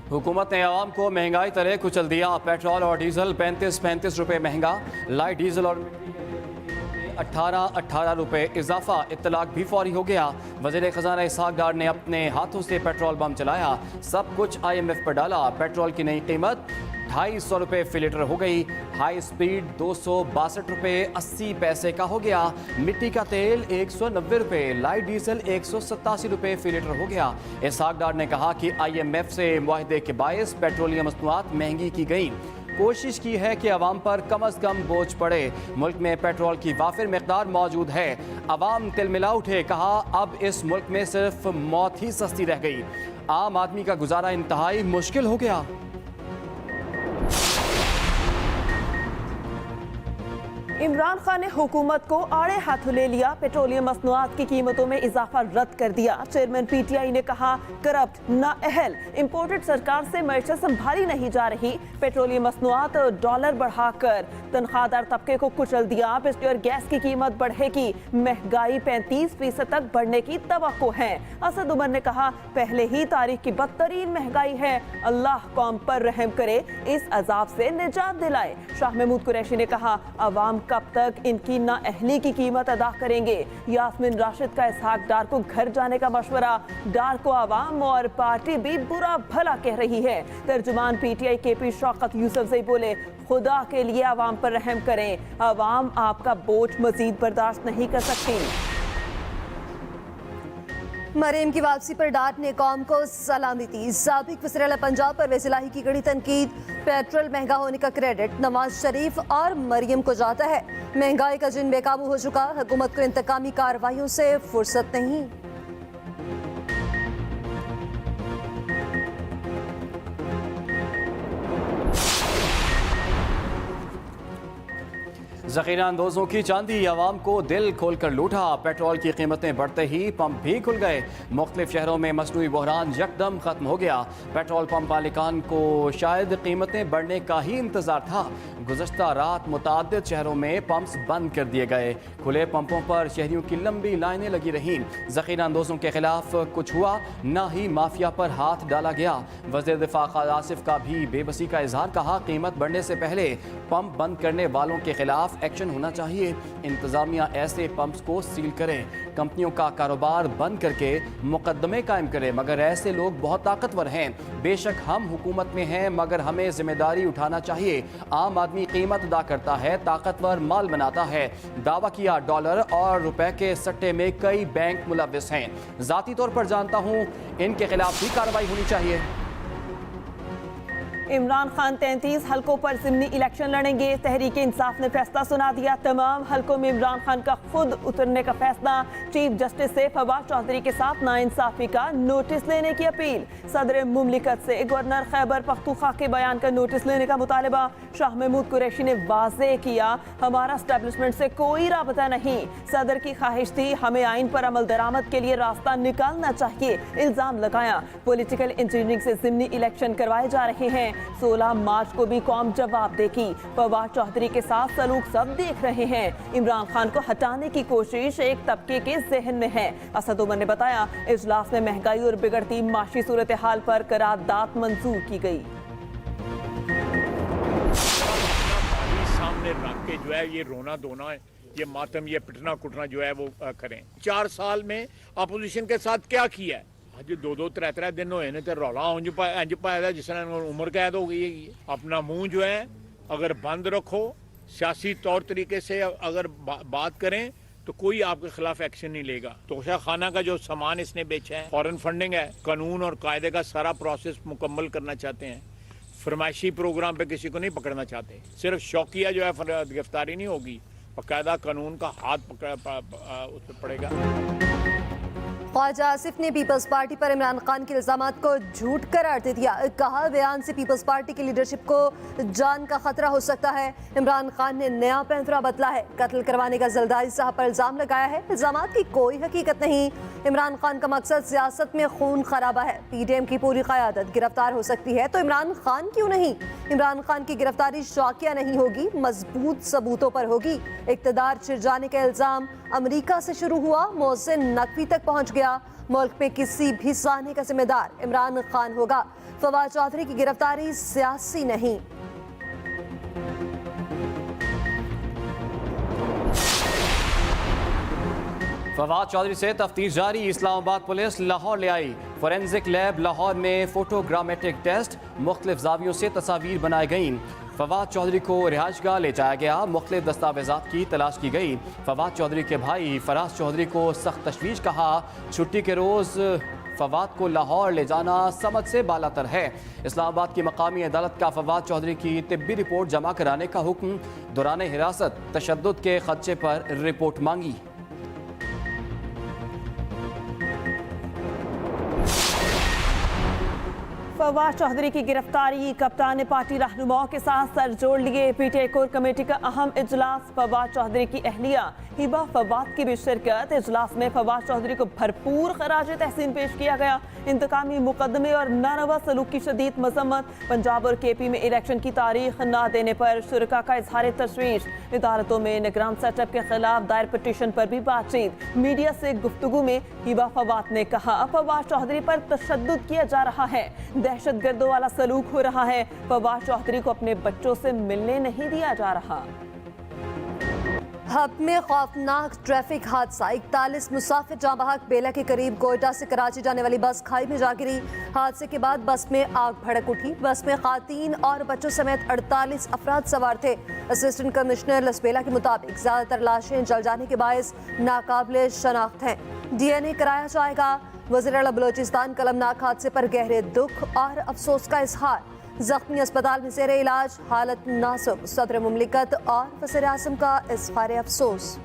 हुकूमत ने आवाम को महंगाई तले कुचल दिया। पेट्रोल और डीजल 35 रुपए महंगा, लाइट डीजल और 18 रुपए इजाफा। इत्तलाक भी फौरी हो गया। वज़ीर ख़जाना इसहाक डार ने अपने हाथों से पेट्रोल बम चलाया, सब कुछ IMF पर डाला। पेट्रोल की नई कीमत 250 रुपए फी लीटर हो गई। हाई स्पीड 262 रुपए 80 पैसे का हो गया। मिट्टी का तेल 190 रुपए, लाइट डीजल 187 रुपए फी लीटर हो गया। इसहाक डार ने कहा कि IMF से मुआहदे के बायस पेट्रोलियम मसनूआत महंगी की गई। कोशिश की है कि अवाम पर कम अज़ कम बोझ पड़े। मुल्क में पेट्रोल की वाफिर मिकदार मौजूद है। अवाम तिलमिला उठे, कहा अब इस मुल्क में सिर्फ मौत ही सस्ती रह गई। आम आदमी का गुजारा इंतहाई मुश्किल हो गया। इमरान खान ने हुकूमत को आड़े हाथों ले लिया। पेट्रोलियम मसनूआत की कीमतों में इजाफा रद्द कर दिया। चेयरमैन PTI ने कहा करप्ट, नाअहल, इम्पोर्टेड सरकार से मैशत संभाली नहीं जा रही। पेट्रोलियम मसनूआत डॉलर बढ़ाकर तनख्वाहदार तबके को कुचल दिया। बिजली और गैस की कीमत बढ़ेगी। महंगाई 35% तक बढ़ने की तवक्को है। असद उमर ने कहा पहले ही तारीख की बदतरीन महंगाई है, अल्लाह कौम पर रहम करे, इस अजाब से निजात दिलाए। शाह महमूद कुरैशी ने कहा अवाम कब तक इनकी नाअहली की कीमत अदा करेंगे। यास्मीन राशिद का इसहाक डार को घर जाने का मशवरा। डार को आवाम और पार्टी भी बुरा भला कह रही है। तर्जुमान PTI KP शौकत यूसुफजई बोले खुदा के लिए आवाम पर रहम करें, आवाम आपका बोझ मजीद बर्दाश्त नहीं कर सकती। मरीम की वापसी पर डार ने कौम को सलामी दी। साबिक वज़ीर पंजाब परवेज़ इलाही की कड़ी तनकीद। पेट्रोल महंगा होने का क्रेडिट नवाज शरीफ और मरीम को जाता है। महंगाई का जिन बेकाबू हो चुका, हुकूमत को इंतकामी कार्रवाइयों से फुर्सत नहीं। ज़ख़ीरा अंदोज़ों की चांदी आवाम को दिल खोल कर लूटा। पेट्रोल की कीमतें बढ़ते ही पंप भी खुल गए। मुख्तलिफ शहरों में मसनूई बहरान यकदम ख़त्म हो गया। पेट्रोल पंप मालिकान को शायद कीमतें बढ़ने का ही इंतज़ार था। गुज़श्ता रात मुतअद्दिद शहरों में पंप्स बंद कर दिए गए। खुले पंपों पर शहरियों की लंबी लाइनें लगी रहीं। ज़ख़ीरा अंदोज़ों के खिलाफ कुछ हुआ, न ही माफिया पर हाथ डाला गया। वज़ीर दिफा खालिद आसिफ का भी बेबसी का इजहार। कहा कीमत बढ़ने से पहले पंप बंद करने वालों के खिलाफ एक्शन होना चाहिए। इंतजामिया ऐसे पंप्स को सील करें, कंपनियों का कारोबार बंद करके मुकदमे कायम करें। मगर ऐसे लोग बहुत ताकतवर हैं। बेशक हम हुकूमत में हैं, मगर हमें जिम्मेदारी उठाना चाहिए। आम आदमी कीमत अदा करता है, ताकतवर माल बनाता है। दावा किया डॉलर और रुपए के सट्टे में कई बैंक मुलविस हैं। जाती तौर पर जानता हूँ, इनके खिलाफ भी कार्रवाई होनी चाहिए। इमरान खान 33 हलकों पर ज़िमनी इलेक्शन लड़ेंगे। तहरीक इंसाफ ने फैसला सुना दिया। तमाम हलकों में इमरान खान का खुद उतरने का फैसला। चीफ जस्टिस से फवाद चौधरी के साथ नाइंसाफी का नोटिस लेने की अपील। सदर मुमलिकत से गवर्नर खैबर पख्तूनख्वा के बयान का नोटिस लेने का मुतालबा। शाह महमूद कुरैशी ने वाज़ेह किया हमारा एस्टेब्लिशमेंट से कोई राबता नहीं। सदर की ख्वाहिश थी हमें आइन पर अमल दरामद के लिए रास्ता निकालना चाहिए। इल्ज़ाम लगाया पॉलिटिकल इंजीनियरिंग से ज़िमनी इलेक्शन करवाए जा रहे हैं। 16 मार्च को भी कौम जवाब देगी। फवाद चौधरी के साथ सलूक सब देख रहे हैं। इमरान खान को हटाने की कोशिश एक तबके के जहन में है। असद उमर ने बताया इजलास में महंगाई और बिगड़ती माशी सूरत हाल पर करारदाद मंजूर की गई। सामने रख के जो है ये रोना धोना है, ये मातम, ये पिटना कुटना जो है वो करें। 4 साल में अपोजिशन के साथ क्या किया है? अज 2-2 3-3 दिन होए ने ते रौला इंज पाया जिस उम्र कैद हो गई है। अपना मुंह जो है अगर बंद रखो, सियासी तौर तरीके से अगर बात करें तो कोई आपके खिलाफ एक्शन नहीं लेगा। तोशा खाना का जो सामान इसने बेचा है, फॉरेन फंडिंग है, कानून और कायदे का सारा प्रोसेस मुकम्मल करना चाहते हैं। फरमाइशी प्रोग्राम पे किसी को नहीं पकड़ना चाहते। सिर्फ शौकिया जो है गिरफ्तारी नहीं होगी, बाकायदा कानून का हाथ उस पर पड़ेगा। ख्वाजा आसिफ ने पीपल्स पार्टी पर इमरान खान के इल्जामात को झूठ करार दे दिया। कहा बयान से पीपल्स पार्टी की लीडरशिप को जान का खतरा हो सकता है। इमरान खान ने नया पैंतरा बदला है। कत्ल करवाने का जरदारी साहब पर इल्जाम लगाया है। इल्जामात की कोई हकीकत नहीं। इमरान खान का मकसद सियासत में खून खराबा है। PDM की पूरी क़यादत गिरफ्तार हो सकती है तो इमरान खान क्यों नहीं? इमरान खान की गिरफ्तारी शौकिया नहीं होगी, मजबूत सबूतों पर होगी। इक़्तिदार छिड़ जाने का इल्जाम अमरीका से शुरू हुआ, मोहसिन नकवी तक पहुंच गया। मुल्क में किसी भी साने का जिम्मेदार इमरान खान होगा। फवाद चौधरी की गिरफ्तारी सियासी नहीं। फवाद चौधरी से तफ्तीश जारी। इस्लामाबाद पुलिस लाहौर ले आई। फोरेंसिक लैब लाहौर में फोटोग्रामेट्रिक टेस्ट, मुख्तलिफ जावियों से तस्वीर बनाई गईं। फवाद चौधरी को रिहाइशगाह ले जाया गया। मुख्तलिफ दस्तावेजात की तलाश की गई। फवाद चौधरी के भाई फराज चौधरी को सख्त तशवीश कहा। छुट्टी के रोज़ फवाद को लाहौर ले जाना समझ से बालातर है। इस्लामाबाद की मकामी अदालत का फवाद चौधरी की तिब्बी रिपोर्ट जमा कराने का हुक्म। दौरान हिरासत तशद्दुद के खदशे पर रिपोर्ट मांगी। फवाद चौधरी की गिरफ्तारी, कप्तान ने पार्टी रहनुमाओं के साथ सर जोड़ लिए। पीटीआई कोर कमेटी का अहम इजलास, फवाद चौधरी की अहलिया हिबा फवाद की भी शिरकत। इजलास में फवाद चौधरी को भरपूर खराज तहसीन पेश किया गया। इंतकामी मुकदमे और नारवा सलूक की शदीद मजम्मत। पंजाब और केपी में इलेक्शन की तारीख न देने पर शुरका का इजहार तशवीश। इदारतों में निगरान सेटअप के खिलाफ दायर पिटीशन पर भी बातचीत। मीडिया से गुफ्तगू में हिबा फवाद ने कहा, फवाद चौधरी पर तशद्दुद किया जा रहा है, दहशतगर्दों वाला सलूक हो रहा है। फवाद चौधरी को अपने बच्चों से मिलने नहीं दिया जा रहा। हब में खौफनाक ट्रैफिक हादसा, 41 मुसाफिर जाँ बहक। बेला के करीब कोयटा से कराची जाने वाली बस खाई में जा गिरी। हादसे के बाद बस में आग भड़क उठी। बस में खातीन और बच्चों समेत 48 अफराद सवार थे। असिस्टेंट कमिश्नर लसबेला के मुताबिक ज्यादातर लाशें जल जाने के बायस नाकाबिले शनाख्त हैं। डीएनए कराया जाएगा। वज़ीर आला बलोचिस्तान कलमनाक हादसे पर गहरे दुख और अफसोस का इजहार। जख्मी अस्पताल में ज़ेरे इलाज, हालत नाजुक। सदर मुमलिकत और वज़ीर आज़म का इज़हार अफसोस।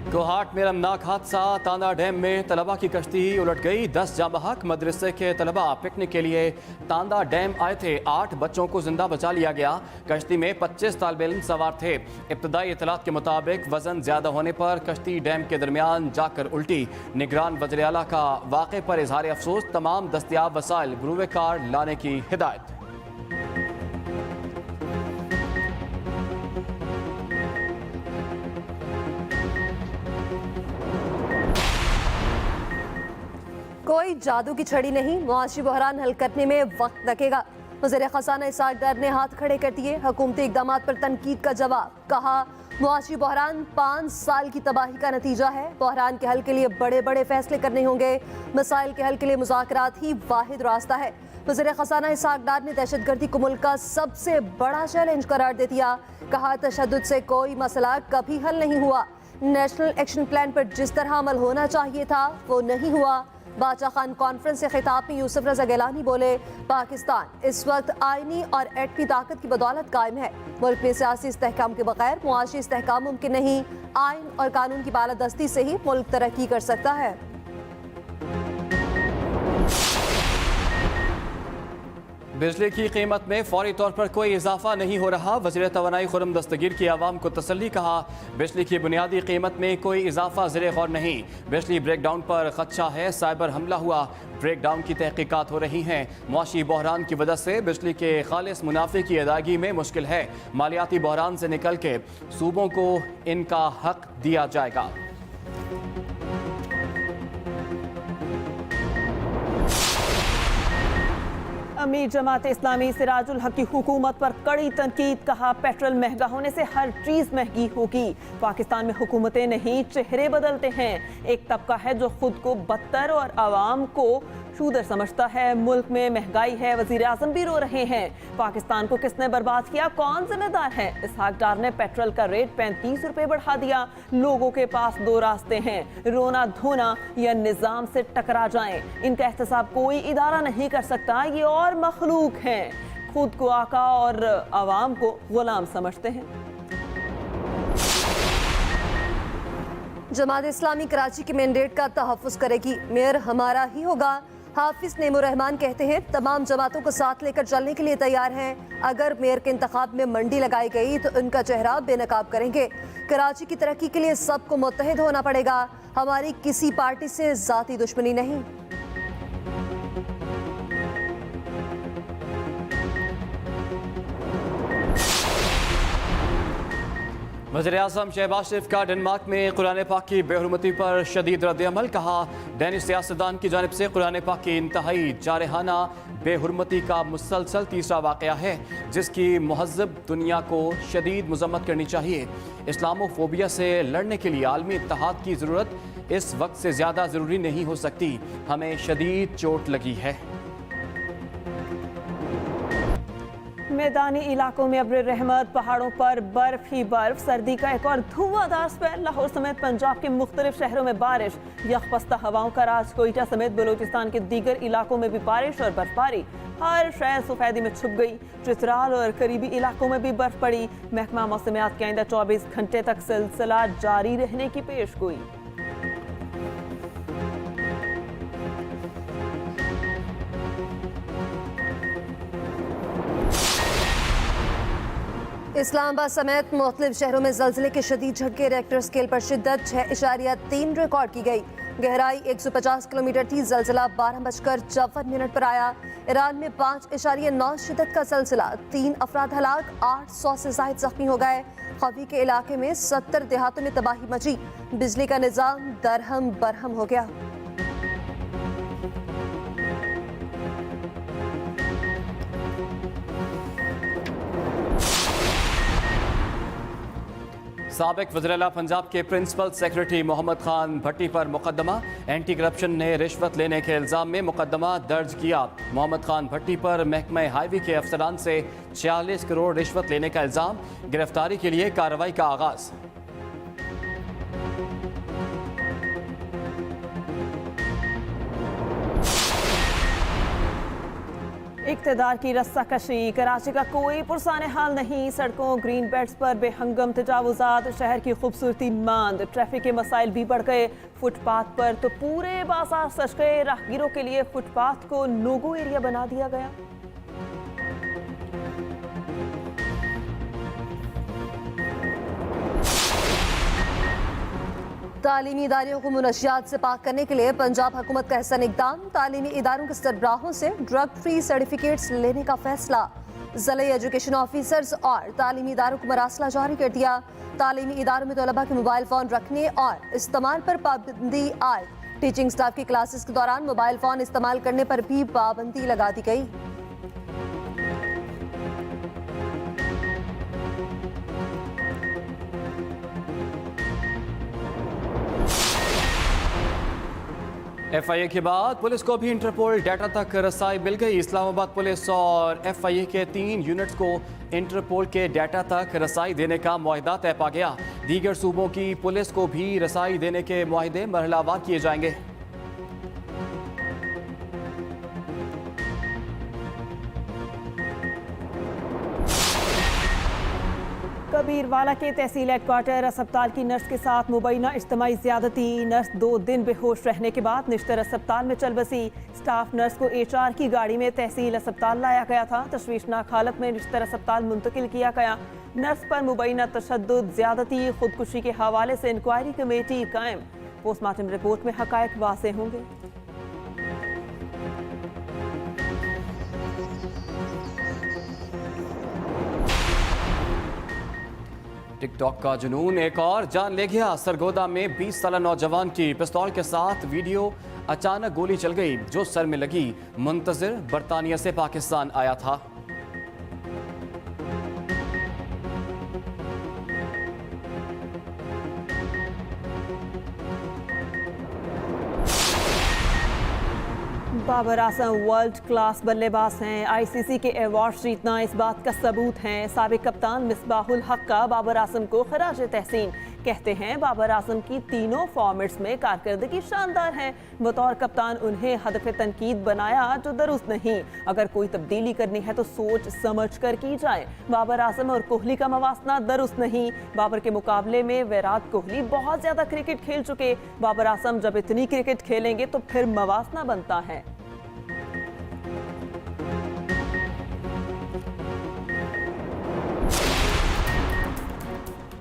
कोहाट में रमनाक हादसा, तांदा डैम में तलबा की कश्ती उलट गई। 10 जाँ बहक। मदरसे के तलबा पिकनिक के लिए तांदा डैम आए थे। 8 बच्चों को जिंदा बचा लिया गया। कश्ती में 25 तालिब इल्म सवार थे। इब्तदाई इतलात के मुताबिक वजन ज्यादा होने पर कश्ती डैम के दरमियान जाकर उल्टी। निगरान वज़ीर आला का वाक़े पर इजहार अफसोस। तमाम दस्तियाब वसाइल गुरूवे कार लाने की हिदायत। कोई जादू की छड़ी नहीं, मुआशी बहरान हल करने में वक्त लगेगा। वज़ीर ख़ज़ाना इसाक डार ने हाथ खड़े कर दिए। हुकूमती इक़दामात पर तनकीद का जवाब। कहा, मुआशी बहरान 5 साल की तबाही का नतीजा है। बहरान के हल के लिए बड़े बड़े फैसले करने होंगे। मसाइल के हल के लिए मुज़ाकरात ही वाहिद रास्ता है। वज़ीर ख़ज़ाना इसाक डार ने दहशतगर्दी को मुल्क का सबसे बड़ा चैलेंज करार दे दिया। कहा, तशद्दुद से कोई मसला कभी हल नहीं हुआ। नेशनल एक्शन प्लान पर जिस तरह अमल होना चाहिए था वो नहीं हुआ। बादशाह खान कॉन्फ्रेंस से खिताब में यूसुफ रज़ा गिलानी बोले, पाकिस्तान इस वक्त आईनी और एटमी ताकत की बदौलत कायम है। मुल्क में सियासी इस्तेहकाम के बगैर मुआशी इस्तेहकाम मुमकिन नहीं। आइन और कानून की बालादस्ती से ही मुल्क तरक्की कर सकता है। बिजली की कीमत में फौरी तौर पर कोई इजाफा नहीं हो रहा। वज़ीर तवानाई खुर्रम दस्तगीर की आवाम को तसल्ली। कहा, बिजली की बुनियादी कीमत में कोई इजाफा ज़ेरे गौर नहीं। बिजली ब्रेकडाउन पर खदशा है। साइबर हमला हुआ। ब्रेकडाउन की तहकीकात हो रही हैं। मुआशी बहरान की वजह से बिजली के खालिस मुनाफे की अदायगी में मुश्किल है। मालियाती बहरान से निकल के सूबों को इनका हक दिया जाएगा। अमीर जमात इस्लामी सिराजुल हक की हुकूमत पर कड़ी तनकीद। कहा, पेट्रोल महंगा होने से हर चीज़ महंगी होगी। पाकिस्तान में हुकूमतें नहीं चेहरे बदलते हैं। एक तबका है जो खुद को बदतर और आवाम को शूदर समझता है। मुल्क में महंगाई है, वज़ीर आज़म भी रो रहे हैं। पाकिस्तान को किसने बर्बाद किया, कौन जिम्मेदार है? इसहाक डार ने पेट्रोल का रेट 35 रुपए बढ़ा दिया। लोगों के पास 2 रास्ते हैं, रोना धोना या निज़ाम से टकरा जाएं। इनका एहतसाब कोई इदारा नहीं कर सकता। ये और मखलूक हैं, खुद को आका और आवाम को गुलाम समझते हैं। जमात इस्लामी कराची के मैंडेट का तहफ़्फ़ुज़ करेगी। मेयर हमारा ही होगा। हाफिज नेमुर रहमान कहते हैं, तमाम जमातों को साथ लेकर चलने के लिए तैयार हैं। अगर मेयर के इंतखाब में मंडी लगाई गई तो उनका चेहरा बेनकाब करेंगे। कराची की तरक्की के लिए सबको मुत्तहिद होना पड़ेगा। हमारी किसी पार्टी से ज़ाती दुश्मनी नहीं। वज़ीर-ए-आज़म शहबाज शरीफ का डेनमार्क में कुरान पाक की बेहुरमती पर शदीद रद्द-ए-अमल। कहा, डैनिश सियासतदान की जानिब से कुरान पाक की इंतहाई जारहाना बेहुरमती का मुसलसल तीसरा वाक़या है, जिसकी महज़्ज़ब दुनिया को शदीद मज़म्मत करनी चाहिए। इस्लामोफोबिया से लड़ने के लिए आलमी इत्तेहाद की ज़रूरत इस वक्त से ज़्यादा ज़रूरी नहीं हो सकती। हमें शदीद चोट लगी है। मैदानी इलाकों में अब्र रहमत, पहाड़ों पर बर्फ ही बर्फ, सर्दी का एक और धुआंधार स्पेल। लाहौर समेत पंजाब के मुख्तलिफ शहरों में बारिश, यखपस्ता हवाओं का राज। कोयटा समेत बलूचिस्तान के दीगर इलाकों में भी बारिश और बर्फबारी। हर शहर सफेदी में छुप गई। चित्राल और करीबी इलाकों में भी बर्फ पड़ी। महकमा मौसमियात के आइंदा 24 घंटे तक सिलसिला जारी रहने की पेशगोई। इस्लामाबाद समेत मुख्तलिफ शहरों में ज़लज़ले के शदीद झटके। रेक्टर स्केल पर शिद्दत 6.3 रिकॉर्ड की गई। गहराई 150 किलोमीटर थी। ज़लज़ला 12:54 पर आया। ईरान में 5.9 शिद्दत का ज़लज़ला, 3 अफराद हलाक, 800 से ज़ायद ज़ख्मी हो गए। खवी के इलाके में 70 देहातों में तबाही मची। बिजली का निज़ाम दरहम बरहम हो गया। साबिक वज़ीर-ए-आला पंजाब के प्रिंसिपल सेक्रेटरी मोहम्मद खान भट्टी पर मुकदमा। एंटी करप्शन ने रिश्वत लेने के इल्ज़ाम में मुकदमा दर्ज किया। मोहम्मद खान भट्टी पर महकमा हाईवे के अफसरान से 46 करोड़ रिश्वत लेने का इल्ज़ाम। गिरफ्तारी के लिए कार्रवाई का आगाज़। इक़्तिदार की रस्साकशी, कराची का कोई पुरसाने हाल नहीं। सड़कों, ग्रीन बेल्ट्स पर बेहंगम तजावुज़ात, शहर की खूबसूरती मांद। ट्रैफिक के मसाइल भी बढ़ गए। फुटपाथ पर तो पूरे बाजार सज गए। राहगीरों के लिए फुटपाथ को नो गो एरिया बना दिया गया। तालीमी इदारों को मुनशियात से पाक करने के लिए पंजाब हुकूमत का अहसन इक़दाम। तालीमी इदारों के सरबराहों से ड्रग फ्री सर्टिफिकेट्स लेने का फैसला। ज़िला एजुकेशन ऑफिसर्स और तालीमी इदारों को मरासला जारी कर दिया। तालीमी इदारों में तलबा के मोबाइल फ़ोन रखने और इस्तेमाल पर पाबंदी आयद। टीचिंग स्टाफ की क्लासेस के दौरान मोबाइल फ़ोन इस्तेमाल करने पर भी पाबंदी लगा दी गई। FIA के बाद पुलिस को भी इंटरपोल डाटा तक रसाई मिल गई। इस्लामाबाद पुलिस और FIA के 3 यूनिट्स को इंटरपोल के डाटा तक रसाई देने का मुआहदा तय पा गया। दीगर सूबों की पुलिस को भी रसाई देने के मुआहदे मरहलावार किए जाएंगे। कबीरवाला के तहसील हेडक्वार्टर अस्पताल की नर्स के साथ मुबैना इज्तिमाई ज़्यादती। नर्स 2 दिन बेहोश रहने के बाद निश्तर अस्पताल में चल बसी। स्टाफ नर्स को HR की गाड़ी में तहसील अस्पताल लाया गया था। तशवीशनाक हालत में निश्तर अस्पताल मुंतकिल किया गया। नर्स पर मुबैना तशद्दुद, ज़्यादती, खुदकुशी के हवाले से इंक्वायरी कमेटी कायम। पोस्टमार्टम रिपोर्ट में हकायक वाज़ेह होंगे। टिकटॉक का जुनून एक और जान ले गया। सरगोदा में 20 साला नौजवान की पिस्तौल के साथ वीडियो। अचानक गोली चल गई जो सर में लगी। मुंतजिर बरतानिया से पाकिस्तान आया था। बाबर आजम वर्ल्ड क्लास बल्लेबाज हैं। ICC के अवार्ड जीतना इस बात का सबूत है। साबिक कप्तान मिसबाहुल हक का बाबर आजम को खराज तहसीन। कहते हैं बाबर आजम की तीनों फॉर्मेट्स में कारकर्दगी शानदार है। बतौर कप्तान उन्हें हदफ तनकीद बनाया जो दुरुस्त नहीं। अगर कोई तब्दीली करनी है तो सोच समझ कर की जाए। बाबर आजम और कोहली का मवासना दुरुस्त नहीं। बाबर के मुकाबले में विराट कोहली बहुत ज्यादा क्रिकेट खेल चुके। बाबर आजम जब इतनी क्रिकेट खेलेंगे तो फिर मवासना बनता है।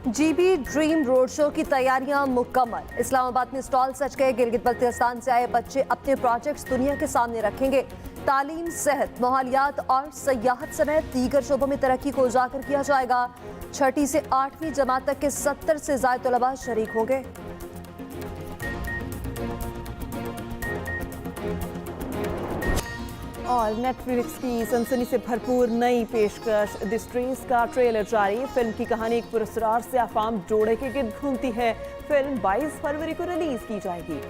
GB ड्रीम रोड शो की तैयारियां मुकम्मल। इस्लामाबाद में स्टॉल सज गए। गिलगित बल्तिस्तान से आए बच्चे अपने प्रोजेक्ट्स दुनिया के सामने रखेंगे। तालीम, सेहत, माहौलियात और सयाहत समेत दीगर शोबों में तरक्की को उजागर किया जाएगा। छठी से 8वीं जमात तक के 70 से ज्यादा तलबा शरीक होंगे। और नेटफ्लिक्स की सनसनी से भरपूर नई पेशकश द स्ट्रेस का ट्रेलर जारी। फिल्म की कहानी एक पुरस्कार से अफाम जोड़े के गिर्द घूमती है। फिल्म 22 फरवरी को रिलीज की जाएगी।